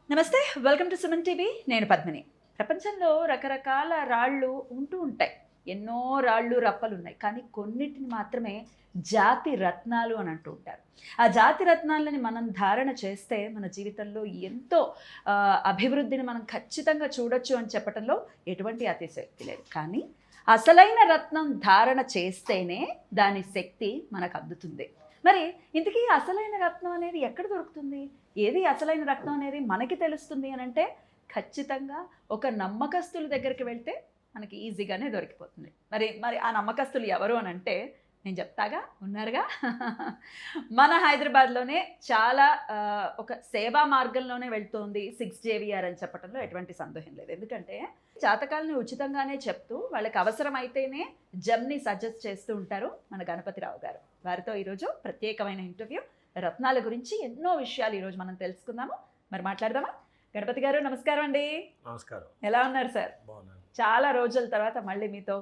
నమస్తే, welcome to Suman TV. నేను పద్మిని. ప్రపంచంలో రకరకాల రాళ్ళు ఉంటూ ఉంటాయి. ఎన్నో రాళ్ళు రప్పలు ఉన్నాయి, కానీ కొన్నిటిని మాత్రమే జాతి రత్నాలు అని అంటూ ఉంటారు. ఆ జాతి రత్నాలని మనం ధారణ చేస్తే మన జీవితంలో ఎంతో అభివృద్ధిని మనం ఖచ్చితంగా చూడొచ్చు అని చెప్పడంలో ఎటువంటి అతిశయోక్తి లేదు. కానీ అసలైన రత్నం ధారణ చేస్తేనే దాని శక్తి మనకు అందుతుంది. మరి ఇంతకీ అసలైన రత్నం అనేది ఎక్కడ దొరుకుతుంది? ఏది అసలైన రత్నం అనేది మనకి తెలుస్తుంది అని అంటే ఖచ్చితంగా ఒక నమ్మకస్తుల దగ్గరికి వెళ్తే మనకి ఈజీగానే దొరికిపోతుంది. మరి మరి ఆ నమ్మకస్తులు ఎవరు అని అంటే నేను చెప్తాగా, ఉన్నారుగా. మన హైదరాబాద్లోనే చాలా ఒక సేవా మార్గంలోనే వెళ్తోంది 6JVR అని చెప్పడంలో ఎటువంటి సందేహం లేదు. ఎందుకంటే జాతకాలని ఉచితంగానే చెప్తూ వాళ్ళకి అవసరమైతేనే జమ్ని సజెస్ట్ చేస్తూ ఉంటారు మన గణపతిరావు గారు. వారితో ఈరోజు ప్రత్యేకమైన ఇంటర్వ్యూ, రత్నాల గురించి ఎన్నో విషయాలు ఈరోజు మనం తెలుసుకుందాము. మరి మాట్లాడదామా? గణపతి గారు నమస్కారం అండి. నమస్కారం. ఎలా ఉన్నారు సార్? బాగున్నాను. చాలా రోజుల తర్వాత మళ్ళీ మీతో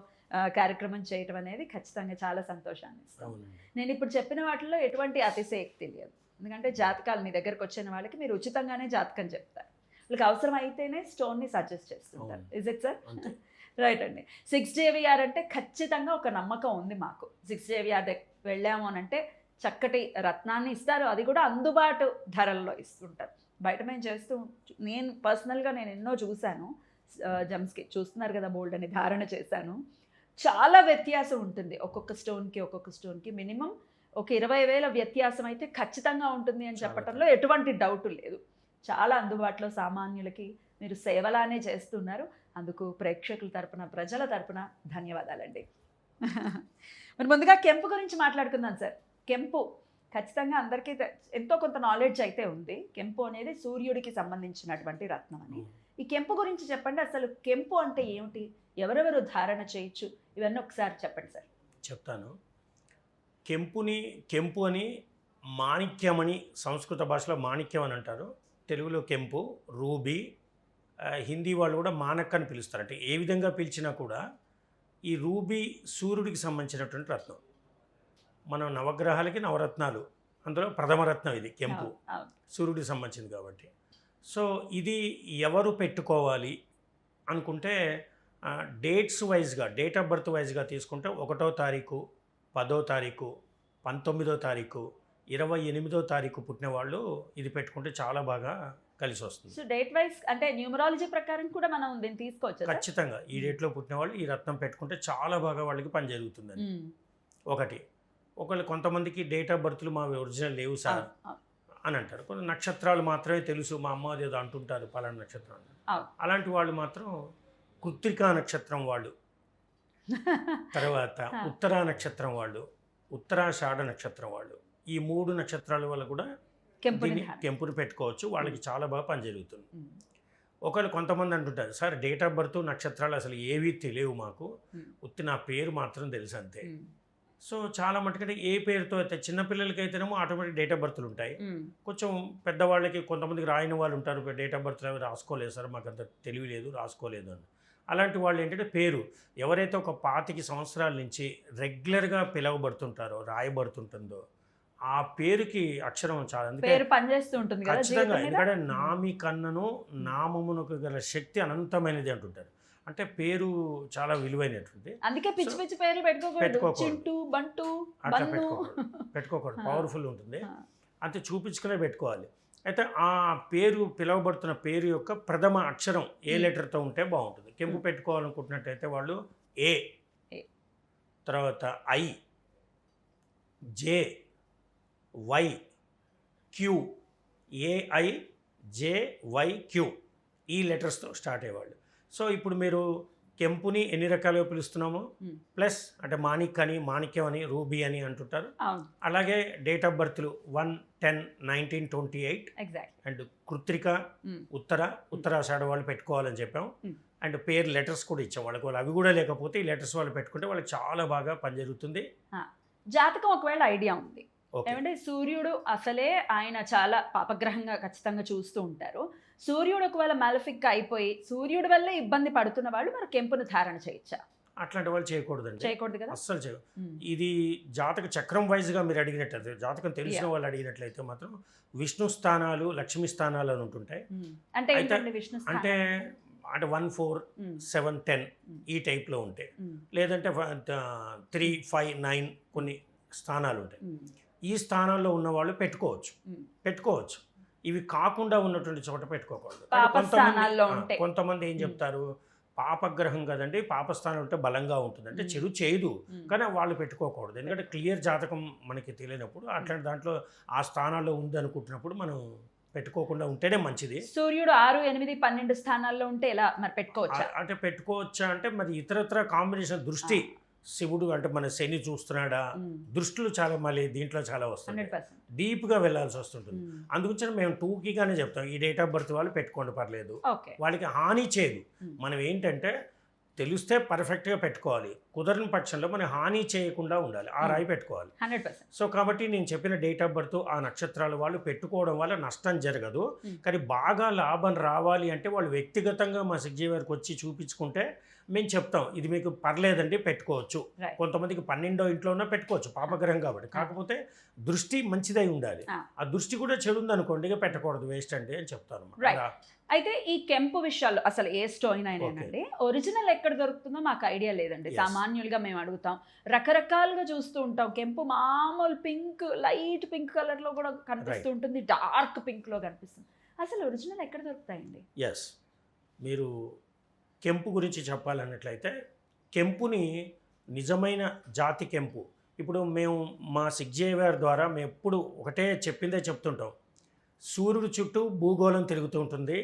కార్యక్రమం చేయటం అనేది ఖచ్చితంగా చాలా సంతోషాన్ని ఇస్తాను. నేను ఇప్పుడు చెప్పిన వాటిల్లో ఎటువంటి అతిశయోక్తి లేదు. ఎందుకంటే జాతకాలు మీ దగ్గరకు వచ్చిన వాళ్ళకి మీరు ఉచితంగానే జాతకం చెప్తారు. వాళ్ళకి అవసరం అయితేనే స్టోన్ని సజెస్ట్ చేస్తుంటారు. Is it sir? రైట్ అండి. 6JVR అంటే ఖచ్చితంగా ఒక నమ్మకం ఉంది మాకు. 6JVR వెళ్ళాము అని అంటే చక్కటి రత్నాన్ని ఇస్తారు, అది కూడా అందుబాటు ధరల్లో ఇస్తుంటారు. బయట మేము నేను పర్సనల్గా ఎన్నో చూశాను. జమ్స్కి చూస్తున్నారు కదా, బోల్డ్ అని ధారణ చేశాను. చాలా వ్యత్యాసం ఉంటుంది ఒక్కొక్క స్టోన్కి మినిమం ఒక 20,000 వ్యత్యాసం అయితే ఖచ్చితంగా ఉంటుంది అని చెప్పడంలో ఎటువంటి డౌట్ లేదు. చాలా అందుబాటులో సామాన్యులకి మీరు సేవలానే చేస్తున్నారు. అందుకు ప్రేక్షకుల తరపున, ప్రజల తరపున ధన్యవాదాలండి. మరి ముందుగా కెంపు గురించి మాట్లాడుకుందాం సార్. కెంపు ఖచ్చితంగా అందరికీ ఎంతో కొంత నాలెడ్జ్ అయితే ఉంది. కెంపు అనేది సూర్యుడికి సంబంధించినటువంటి రత్నం అని. ఈ కెంపు గురించి చెప్పండి. అసలు కెంపు అంటే ఏమిటి, ఎవరెవరు ధారణ చేయొచ్చు, ఇవన్నీ ఒకసారి చెప్పండి సార్. చెప్తాను. కెంపు అని మాణిక్యమని సంస్కృత భాషలో మాణిక్యం అని అంటారు. తెలుగులో కెంపు, రూబీ, హిందీ వాళ్ళు కూడా మానక్ అని పిలుస్తారు. అంటే ఏ విధంగా పిలిచినా కూడా ఈ రూబీ సూర్యుడికి సంబంధించినటువంటి రత్నం. మనం నవగ్రహాలకి నవరత్నాలు, అందులో ప్రథమ రత్నం ఇది కెంపు, సూర్యుడికి సంబంధించింది కాబట్టి. సో ఇది ఎవరు పెట్టుకోవాలి అనుకుంటే డేట్స్ వైజ్గా, డేట్ ఆఫ్ బర్త్ వైజ్గా తీసుకుంటే 1వ తారీఖు, 10వ తారీఖు, 19వ తారీఖు, 28వ తారీఖు పుట్టిన వాళ్ళు ఇది పెట్టుకుంటే చాలా బాగా కలిసి వస్తుంది. సో డేట్ వైజ్ అంటే న్యూమరాలజీ ప్రకారం కూడా మనం దీన్ని తీసుకోవచ్చు. ఖచ్చితంగా ఈ డేట్లో పుట్టిన వాళ్ళు ఈ రత్నం పెట్టుకుంటే చాలా బాగా వాళ్ళకి పని జరుగుతుందని ఒకళ్ళు కొంతమందికి డేట్ ఆఫ్ బర్త్లు మా ఒరిజినల్ లేవు సార్ అని అంటారు. కొన్ని నక్షత్రాలు మాత్రమే తెలుసు, మా అమ్మ ఏదో అంటుంటారు పలానా నక్షత్రం. అలాంటి వాళ్ళు మాత్రం కృత్తికా నక్షత్రం వాళ్ళు, తర్వాత ఉత్తరా నక్షత్రం వాళ్ళు, ఉత్తరాషాఢ నక్షత్రం వాళ్ళు, ఈ 3 నక్షత్రాల వల్ల కూడా కెంపుని పెట్టుకోవచ్చు. వాళ్ళకి చాలా బాగా పని జరుగుతుంది. కొంతమంది అంటుంటారు సార్ డేట్ ఆఫ్ బర్త్ నక్షత్రాలు అసలు ఏవీ తెలియవు మాకు, ఉత్తి నా పేరు మాత్రం తెలుసు అంతే. సో చాలా మటుకంటే ఏ పేరుతో అయితే చిన్నపిల్లలకి అయితేనేమో ఆటోమేటిక్ డేట్ ఆఫ్ బర్త్లు ఉంటాయి. కొంచెం పెద్దవాళ్ళకి కొంతమందికి రాయని వాళ్ళు ఉంటారు, డేట్ ఆఫ్ బర్త్లు అవి రాసుకోలేదు సార్, మాకు అంత తెలియలేదు, రాసుకోలేదు అని. అలాంటి వాళ్ళు ఏంటంటే పేరు ఎవరైతే ఒక 25 సంవత్సరాల నుంచి రెగ్యులర్గా పిలవబడుతుంటారో, రాయబడుతుంటుందో ఆ పేరుకి అక్షరం చాలా ఖచ్చితంగా. ఎందుకంటే నామి కన్నను నామమునకు గల శక్తి అనంతమైనది అంటుంటారు. అంటే పేరు చాలా విలువైనటువంటి, అందుకే పిచ్చి పిచ్చి పేర్లు పెట్టుకోకూడదు. పవర్ఫుల్ ఉంటుంది, అంతే చూపించుకునే పెట్టుకోవాలి. అయితే ఆ పేరు పిలువబడుతున్న పేరు యొక్క ప్రథమ అక్షరం ఏ లెటర్తో ఉంటే బాగుంటుంది. కెంపు పెట్టుకోవాలనుకుంటున్నట్టయితే వాళ్ళు ఏ, తర్వాత I, J, Y, Q, A I, J, Y, Q ఈ లెటర్స్తో స్టార్ట్ అయ్యేవాళ్ళు. సో ఇప్పుడు మీరు కెంపుని ఎన్ని రకాలుగా పిలుస్తున్నామో, ప్లస్ అంటే మాణిక్ అని, మాణిక్యం అని, రూబీ అని అంటుంటారు. అలాగే డేట్ ఆఫ్ బర్త్లు 1/10/1928 అండ్ కృత్తిక, ఉత్తరాషాఢ వాళ్ళు పెట్టుకోవాలని చెప్పాం. అండ్ పేరు లెటర్స్ కూడా ఇచ్చాం వాళ్ళకి. వాళ్ళు అవి కూడా లేకపోతే ఈ లెటర్స్ వాళ్ళు పెట్టుకుంటే వాళ్ళకి చాలా బాగా పనిజరుగుతుంది. జాతకం ఒకవేళ ఐడియా ఉంది ఏమంటే సూర్యుడు అసలే ఆయన చాలా పాపగ్రహంగా ఖచ్చితంగా చూస్తూ ఉంటారు. సూర్యుడు ఒకవేళ మాలిఫిక్ అయిపోయి సూర్యుడి వల్ల ఇబ్బంది పడుతున్న వాళ్ళు మరి కెంపును ధారణ చేయొచ్చా? అట్లాంటి వాళ్ళు చేయకూడదండి, చేయకూడదు కదా. అస్సలు ఇది జాతక చక్రం వైజ్గా మీరు అడిగినట్లయితే, జాతకం తెలిసిన వాళ్ళు అడిగినట్లయితే మాత్రం విష్ణు స్థానాలు, లక్ష్మీ స్థానాలు అని ఉంటుంటాయి. అంటే విష్ణు అంటే 1, 4, 7, 10 ఈ టైప్లో ఉంటాయి. లేదంటే 3, 5, 9 కొన్ని స్థానాలు ఉంటాయి. ఈ స్థానాల్లో ఉన్న వాళ్ళు పెట్టుకోవచ్చు. ఇవి కాకుండా ఉన్నటువంటి చోట పెట్టుకోకూడదు. కొంతమంది ఏం చెప్తారు, పాపగ్రహం కదండి, పాపస్థానం ఉంటే బలంగా ఉంటుంది అంటే చెడు చేయదు, కానీ వాళ్ళు పెట్టుకోకూడదు. ఎందుకంటే క్లియర్ జాతకం మనకి తెలియనప్పుడు అట్లాంటి దాంట్లో ఆ స్థానాల్లో ఉంది అనుకుంటున్నప్పుడు మనం పెట్టుకోకుండా ఉంటేనే మంచిది. సూర్యుడు 6, 8, 12 స్థానాల్లో ఉంటే ఎలా మరి పెట్టుకోవచ్చా? అంటే పెట్టుకోవచ్చా అంటే మరి ఇతరత్ర కాంబినేషన్ దృష్టి, శివుడు అంటే మన శని చూస్తున్నాడా, దృష్టిలు చాలా మళ్ళీ దీంట్లో చాలా వస్తుంది, డీప్గా వెళ్ళాల్సి వస్తుంటుంది. అందుగురించి మేము టూకీగానే చెప్తాం, ఈ డేట్ ఆఫ్ బర్త్ వాళ్ళు పెట్టుకోండి పర్లేదు, వాళ్ళకి హాని చేయదు. మనం ఏంటంటే తెలిస్తే పర్ఫెక్ట్గా పెట్టుకోవాలి, కుదరని పక్షంలో మనం హాని చేయకుండా ఉండాలి, ఆ రాయి పెట్టుకోవాలి. సో కాబట్టి నేను చెప్పిన డేట్ ఆఫ్ బర్త్ ఆ నక్షత్రాలు వాళ్ళు పెట్టుకోవడం వల్ల నష్టం జరగదు. కానీ బాగా లాభం రావాలి అంటే వాళ్ళు వ్యక్తిగతంగా మా సిగ్జీ వారికి వచ్చి చూపించుకుంటే మేము చెప్తాం, ఇది మీకు పర్లేదండి పెట్టుకోవచ్చు. కొంతమందికి 12వ ఇంట్లోనే పెట్టుకోవచ్చు, పాపగ్రహం కాబట్టి. కాకపోతే దృష్టి మంచిదై ఉండాలి, ఆ దృష్టి కూడా చెడు ఉందనుకోండి ఇక పెట్టకూడదు, వేస్ట్ అండి అని చెప్తాను. అయితే ఈ కెంపు విషయాలు అసలు ఏ స్టోన్ అయినానండి, ఒరిజినల్ ఎక్కడ దొరుకుతుందో మాకు ఐడియా లేదండి. సామాన్యులుగా మేము అడుగుతాం, రకరకాలుగా చూస్తూ ఉంటాం. కెంపు మామూలు పింక్, లైట్ పింక్ కలర్లో కూడా కనిపిస్తూ ఉంటుంది, డార్క్ పింక్లో కనిపిస్తుంది. అసలు ఒరిజినల్ ఎక్కడ దొరుకుతాయండి? ఎస్, మీరు కెంపు గురించి చెప్పాలన్నట్లయితే కెంపుని నిజమైన జాతి కెంపు, ఇప్పుడు మేము మా సిగ్జేవియర్ ద్వారా మేము ఎప్పుడు ఒకటే చెప్తుంటాం, సూర్యుడు చుట్టూ భూగోళం తిరుగుతూ ఉంటుంది,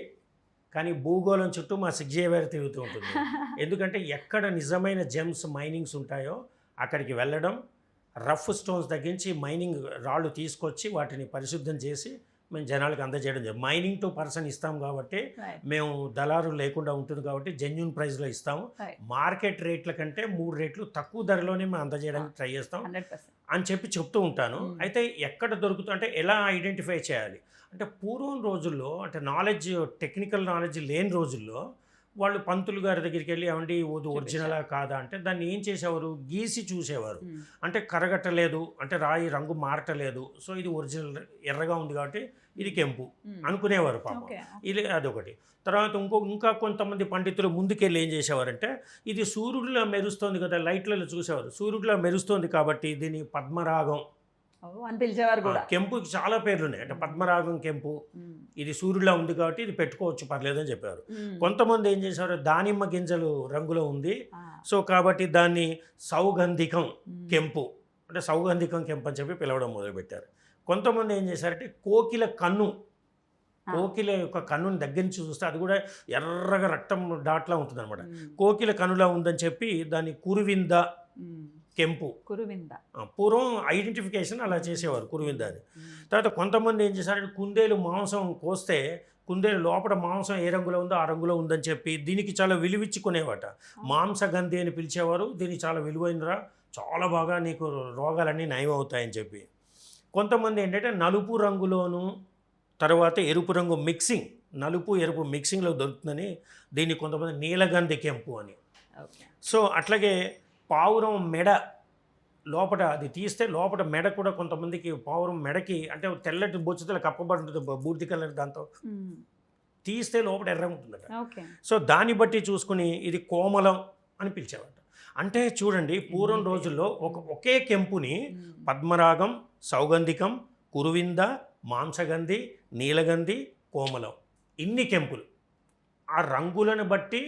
కానీ భూగోళం చుట్టూ మా సిగ్జేవియర్ తిరుగుతూ ఉంటుంది. ఎందుకంటే ఎక్కడ నిజమైన జెమ్స్ మైనింగ్స్ ఉంటాయో అక్కడికి వెళ్ళడం, రఫ్ స్టోన్స్ తగ్గించి మైనింగ్ రాళ్ళు తీసుకొచ్చి వాటిని పరిశుద్ధం చేసి మేము జనాలకు అందజేయడం జరిగింది. మైనింగ్ టు పర్సన్ ఇస్తాం కాబట్టి, మేము దళారులు లేకుండా ఉంటుంది కాబట్టి జెన్యూన్ ప్రైస్లో ఇస్తాము. మార్కెట్ రేట్ల కంటే 3 రెట్లు తక్కువ ధరలోనే మేము అందజేయడానికి ట్రై చేస్తాం అని చెప్తూ ఉంటాను. అయితే ఎక్కడ దొరుకుతుంది అంటే ఎలా ఐడెంటిఫై చేయాలి అంటే, పూర్వం రోజుల్లో అంటే టెక్నికల్ నాలెడ్జ్ లేని రోజుల్లో వాళ్ళు పంతులు గారి దగ్గరికి వెళ్ళి ఏమండి ఒరిజినలా కాదా అంటే దాన్ని ఏం చేసేవారు, గీసి చూసేవారు. అంటే కరగట్టలేదు అంటే రాయి రంగు మారటలేదు, సో ఇది ఒరిజినల్, ఎర్రగా ఉంది కాబట్టి ఇది కెంపు అనుకునేవారు పాపం. ఇది అదొకటి. తర్వాత ఇంకా కొంతమంది పండితులు ముందుకెళ్ళి ఏం చేసేవారంటే, ఇది సూర్యుడిలో మెరుస్తోంది కదా, లైట్లలో చూసేవారు, సూర్యుడిలో మెరుస్తోంది కాబట్టి దీన్ని పద్మరాగం అని పిలిచేవారు కూడా. కెంపుకి చాలా పేర్లు ఉన్నాయి, అంటే పద్మరాగం కెంపు, ఇది సూర్యుడిలా ఉంది కాబట్టి ఇది పెట్టుకోవచ్చు పర్లేదని చెప్పారు. కొంతమంది ఏం చేశారు, దానిమ్మ గింజలు రంగులో ఉంది సో కాబట్టి దాన్ని సౌగంధికం కెంపు, అంటే సౌగంధికం కెంపు అని చెప్పి పిలవడం మొదలుపెట్టారు. కొంతమంది ఏం చేశారంటే కోకిల యొక్క కన్నుని దగ్గర నుంచి చూస్తే అది కూడా ఎర్రగా రక్తం డాట్లా ఉంటుంది అనమాట. కోకిల కన్నులా ఉందని చెప్పి దాన్ని కురువింద కెంపు, పూర్వం ఐడెంటిఫికేషన్ అలా చేసేవారు, కురువింద అని. తర్వాత కొంతమంది ఏం చేశారంటే కుందేలు మాంసం కోస్తే కుందేలు లోపల మాంసం ఏ రంగులో ఉందో ఆ రంగులో ఉందని చెప్పి దీనికి చాలా విలువిచ్చుకునేవాట. మాంసగంధి అని పిలిచేవారు, దీనికి చాలా విలువైనరా, చాలా బాగా నీకు రోగాలన్నీ నయం అవుతాయని చెప్పి. కొంతమంది ఏంటంటే నలుపు రంగులోను తర్వాత ఎరుపు రంగు మిక్సింగ్, నలుపు ఎరుపు మిక్సింగ్లో దొరుకుతుందని దీన్ని కొంతమంది నీలగంధి కెంపు అని. సో అట్లాగే పావురం మెడ లోపల అది తీస్తే లోపల మెడ కూడా కొంతమందికి పావురం మెడకి అంటే తెల్లటి బొచ్చుతలు కప్పబడి ఉంటుంది బూర్ది కలర్, దాంతో తీస్తే లోపల ఎర్ర ఉంటుందట. సో దాన్ని బట్టి చూసుకుని ఇది కోమలం అని పిలిచేవాట. అంటే చూడండి, పూర్వం రోజుల్లో ఒకే కెంపుని పద్మరాగం, సౌగంధికం, కురువింద, మాంసగంధి, నీలగంధి, కోమలం, ఇన్ని కెంపులు ఆ రంగులను బట్టి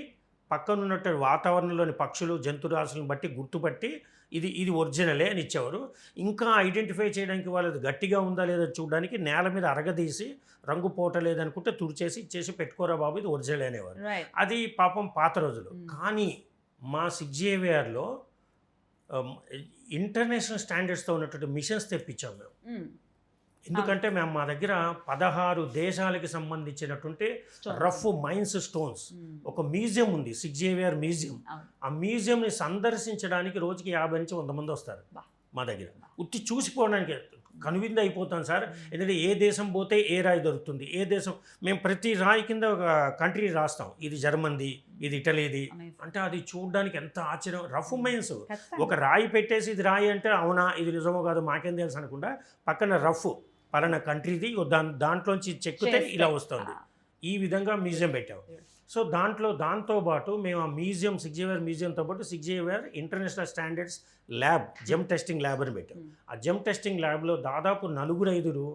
పక్కనున్నట్టు వాతావరణంలోని పక్షులు జంతురాశులను బట్టి గుర్తుపట్టి ఇది ఒరిజినలే అని ఇచ్చేవారు. ఇంకా ఐడెంటిఫై చేయడానికి వాళ్ళది గట్టిగా ఉందా లేదా చూడడానికి నేల మీద అరగదీసి రంగు పోటలేదనుకుంటే తుడిచేసి ఇచ్చేసి పెట్టుకోరా బాబు ఇది ఒరిజినల్ అనేవారు. అది పాపం పాత రోజులు. కానీ మా సిగ్జేవియర్లో ఇంటర్నేషనల్ స్టాండర్డ్స్తో ఉన్నటువంటి మిషన్స్ తెప్పించాం మేము. ఎందుకంటే మేము మా దగ్గర 16 దేశాలకి సంబంధించినటువంటి రఫ్ మైన్స్ స్టోన్స్ ఒక మ్యూజియం ఉంది, సిగ్జేవియర్ మ్యూజియం. ఆ మ్యూజియంని సందర్శించడానికి రోజుకి 50 నుంచి 100 మంది వస్తారు మా దగ్గర, ఉత్తి చూసిపోవడానికి. కనువిందు అయిపోతాం సార్. ఎందుకంటే ఏ దేశం పోతే ఏ రాయి దొరుకుతుంది, ఏ దేశం, మేము ప్రతి రాయి కింద ఒక కంట్రీ రాస్తాం, ఇది జర్మన్ది, ఇది ఇటలీది. అంటే అది చూడడానికి ఎంత ఆశ్చర్యం. రఫ్ మైన్స్, ఒక రాయి పెట్టేసి ఇది రాయి అంటే అవునా ఇది నిజమో కాదు మాకేం తెలుసు అనకుండా పక్కన రఫ్ పలానా కంట్రీది, దాంట్లోంచి చెక్కితే ఇలా వస్తుంది. ఈ విధంగా మ్యూజియం పెట్టాం. సో దాంతోపాటు మేము ఆ మ్యూజియం, సిగ్జేవియర్ మ్యూజియంతో పాటు సిగ్జేవియర్ international standards lab, gem testing lab అని పెట్టాం. ఆ జెమ్ టెస్టింగ్ ల్యాబ్లో దాదాపు 4-5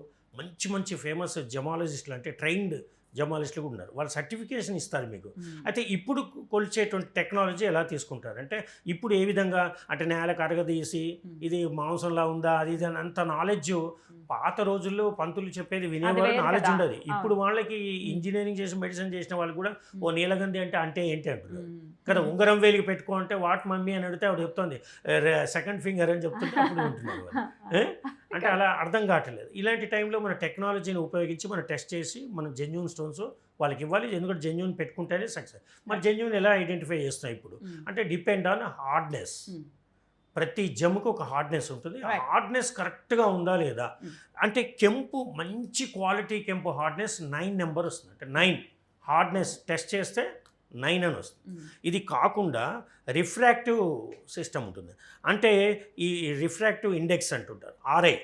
మంచి ఫేమస్ జమాలజిస్టులు, అంటే ట్రైన్డ్ జమాలజిస్టులు కూడా ఉన్నారు. వాళ్ళు సర్టిఫికేషన్ ఇస్తారు మీకు. అయితే ఇప్పుడు కొలిచేటువంటి టెక్నాలజీ ఎలా తీసుకుంటారు అంటే, ఇప్పుడు ఏ విధంగా అంటే నేలకు అరగదీసి ఇది మాంసంలా ఉందా అది ఇది అని అంత నాలెడ్జ్ పాత రోజుల్లో పంతులు చెప్పేది వినేవాళ్ళు, నాలెడ్జ్ ఉండదు. ఇప్పుడు వాళ్ళకి ఇంజనీరింగ్ చేసి మెడిసిన్ చేసిన వాళ్ళు కూడా ఓ నీలగంధి అంటే ఏంటి అంటారు కదా. ఉంగరం వేలికి పెట్టుకో అంటే వాట్ మమ్మీ అని అడిగితే ఆవిడ చెప్తుంది సెకండ్ ఫింగర్ అని చెప్తుంటే అప్పుడు ఉంటున్నారు. అంటే అలా అర్థం కావట్లేదు. ఇలాంటి టైంలో మన టెక్నాలజీని ఉపయోగించి మనం టెస్ట్ చేసి మనం జెన్యూన్ స్టోన్స్ వాళ్ళకి ఇవ్వాలి. ఎందుకంటే జెన్యూన్ పెట్టుకుంటేనే సక్సెస్. మరి జెన్యూన్ ఎలా ఐడెంటిఫై చేస్తాం ఇప్పుడు అంటే డిపెండ్ ఆన్ హార్డ్నెస్. ప్రతి జమ్ముకు ఒక హార్డ్నెస్ ఉంటుంది. ఆ హార్డ్నెస్ కరెక్ట్గా ఉందా లేదా అంటే, కెంపు మంచి క్వాలిటీ కెంపు హార్డ్నెస్ 9 నెంబర్ వస్తుంది. అంటే 9 హార్డ్నెస్ టెస్ట్ చేస్తే 9 అని వస్తుంది. ఇది కాకుండా రిఫ్రాక్టివ్ సిస్టమ్ ఉంటుంది. అంటే ఈ రిఫ్రాక్టివ్ ఇండెక్స్ అంటుంటారు, ఆర్ఐ.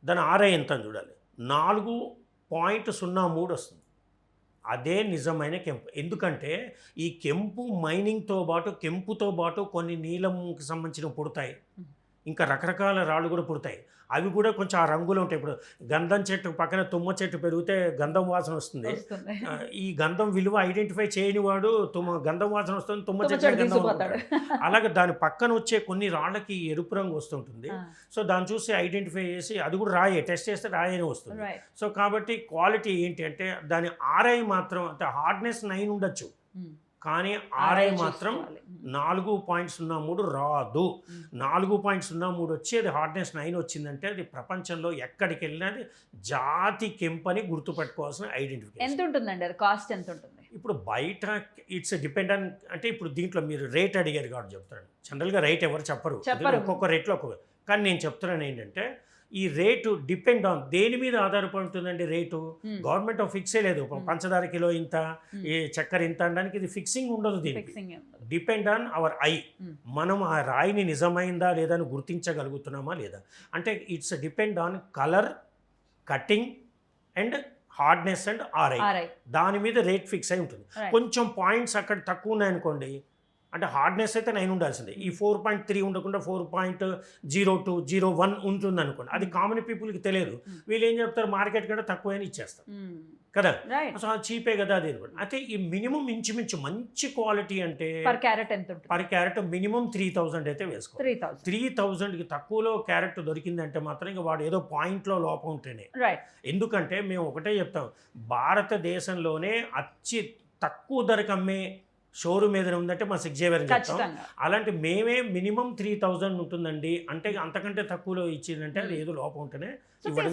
దాని ఆర్ఐ ఎంత అని చూడాలి, 4.03 వస్తుంది. అదే నిజమైన కెంపు. ఎందుకంటే ఈ కెంపు కెంపుతో పాటు కొన్ని నీలంకి సంబంధించిన పుడతాయి, ఇంకా రకరకాల రాళ్ళు కూడా పుడతాయి. అవి కూడా కొంచెం ఆ రంగులో ఉంటాయి. ఇప్పుడు గంధం చెట్టు పక్కన తుమ్మ చెట్టు పెరిగితే గంధం వాసన వస్తుంది. ఈ గంధం విలువ ఐడెంటిఫై చేయని వాడు గంధం వాసన వస్తుంది, తుమ్మ చెట్టు గంధం. అలాగే దాని పక్కన వచ్చే కొన్ని రాళ్ళకి ఎరుపు రంగు వస్తుంటుంది. సో దాన్ని చూసి ఐడెంటిఫై చేసి, అది కూడా రాయే టెస్ట్ చేస్తే రాయనే వస్తుంది. సో కాబట్టి క్వాలిటీ ఏంటి అంటే దాని ఆర్ఐ మాత్రం అంటే హార్డ్నెస్ 9 ఉండొచ్చు, కానీ ఆర్ఐ మాత్రం 4.03 రాదు. 4.03 వచ్చి అది హార్డ్నెస్ 9 వచ్చిందంటే అది ప్రపంచంలో ఎక్కడికి వెళ్ళినది జాతి కెంపని గుర్తుపెట్టుకోవాల్సిన ఐడెంటిఫికేషన్. ఎంత ఉంటుందండి అది, కాస్ట్ ఎంత ఉంటుంది? ఇప్పుడు బయట ఇట్స్ డిపెండ్ ఆన్, అంటే ఇప్పుడు దీంట్లో మీరు రేట్ అడిగారు కాబట్టి చెప్తాను. జనరల్గా రేట్ ఎవరు చెప్పరు, ఒక్కొక్క రేట్లో ఒక్కొక్క. కానీ నేను చెప్తున్నాను ఏంటంటే, ఈ రేటు డిపెండ్ ఆన్ దేని మీద ఆధారపడి ఉంటుందండి రేటు. గవర్నమెంట్ ఫిక్సే లేదు, పంచదార కిలో ఇంత, ఈ చక్కెర ఇంత అనడానికి ఇది ఫిక్సింగ్ ఉండదు. దీనికి డిపెండ్ ఆన్ అవర్ ఐ. మనం ఆ రాయిని నిజమైందా లేదా అని గుర్తించగలుగుతున్నామా లేదా అంటే, it's depend on colour, cutting and hardness and R I. దాని మీద రేట్ ఫిక్స్ అయి ఉంటుంది. కొంచెం పాయింట్స్ అక్కడ తక్కువ ఉన్నాయనుకోండి, అంటే హార్డ్నెస్ అయితే 9 ఉండాల్సిందే. ఈ 4.3 ఉండకుండా 4.02, 01 ఉంటుంది అనుకోండి. అది కామన్ పీపుల్కి తెలియదు. వీళ్ళు ఏం చెప్తారు, మార్కెట్ కంటే తక్కువ అని ఇచ్చేస్తారు కదా. సో అది చీపే కదా అది. అయితే ఈ మినిమం ఇంచుమించు మంచి క్వాలిటీ అంటే పర్ క్యారెట్ మినిమం 3000 అయితే వేసుకోవాలి. 3000కి తక్కువలో క్యారెట్ దొరికిందంటే మాత్రం ఇంకా వాడు ఏదో పాయింట్లో లోపం ఉంటేనే. ఎందుకంటే మేము ఒకటే చెప్తాం, భారతదేశంలోనే అతి తక్కువ ధరకు అమ్మే షోరూమ్ ఏదైనా ఉందంటే మా సిగ్జేవియర్ అని చెప్తాం. అలాంటి మేమే మినిమం 3000 ఉంటుందండి అంటే, అంతకంటే తక్కువలో ఇచ్చిందంటే అది ఏదో లోపం ఉంటేనే ఇవ్వడం.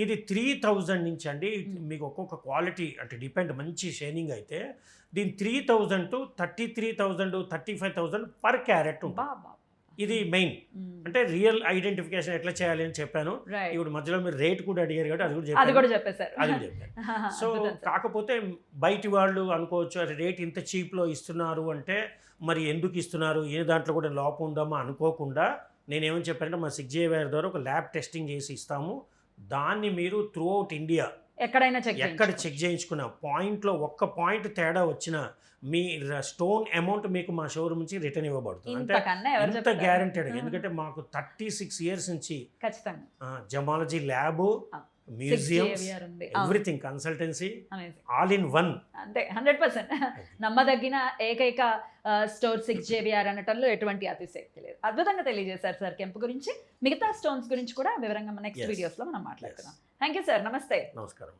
ఇది 3000 నుంచి అండి మీకు ఒక్కొక్క క్వాలిటీ అంటే డిపెండ్. మంచి షైనింగ్ అయితే దీని 3000 to 33,000 35,000 పర్ క్యారెట్ ఉంటుంది. ఇది మెయిన్. అంటే రియల్ ఐడెంటిఫికేషన్ ఎట్లా చేయాలి అని చెప్పాను. ఇప్పుడు మధ్యలో మీరు రేట్ కూడా అడిగారు కాబట్టి అది కూడా చెప్పాను. సో కాకపోతే బయటి వాళ్ళు అనుకోవచ్చు, అది రేట్ ఇంత చీప్లో ఇస్తున్నారు అంటే మరి ఎందుకు ఇస్తున్నారు, ఏ దాంట్లో కూడా లోపం ఉందామా అనుకోకుండా నేనేమని చెప్పానంటే, మా సిగ్జేవియర్ ద్వారా ఒక ల్యాబ్ టెస్టింగ్ చేసి ఇస్తాము. దాన్ని మీరు త్రూ అవుట్ ఇండియా ఎక్కడ చెక్ చేయించుకున్న పాయింట్లో ఒక్క పాయింట్ తేడా వచ్చినా మీ స్టోన్ అమౌంట్ మీకు మా షోరూమ్ నుంచి రిటర్న్ ఇవ్వబడుతుంది. అంటే ఇంత గ్యారంటెడ్. ఎందుకంటే మాకు 36 years నుంచి gemmology lab, museum, everything, consultancy, all in one. అంతే, 100% నమ్మదగిన ఏకైక స్టోర్ సిగ్జేవియర్ అనటంలో ఎటువంటి అతిశక్తి లేదు. అద్భుతంగా తెలియజేశారు సార్ కెంపు గురించి. మిగతా స్టోన్స్ గురించి కూడా వివరంగా నెక్స్ట్ వీడియోస్లో మనం మాట్లాడుతున్నాం. Thank you sir. నమస్తే. నమస్కారం.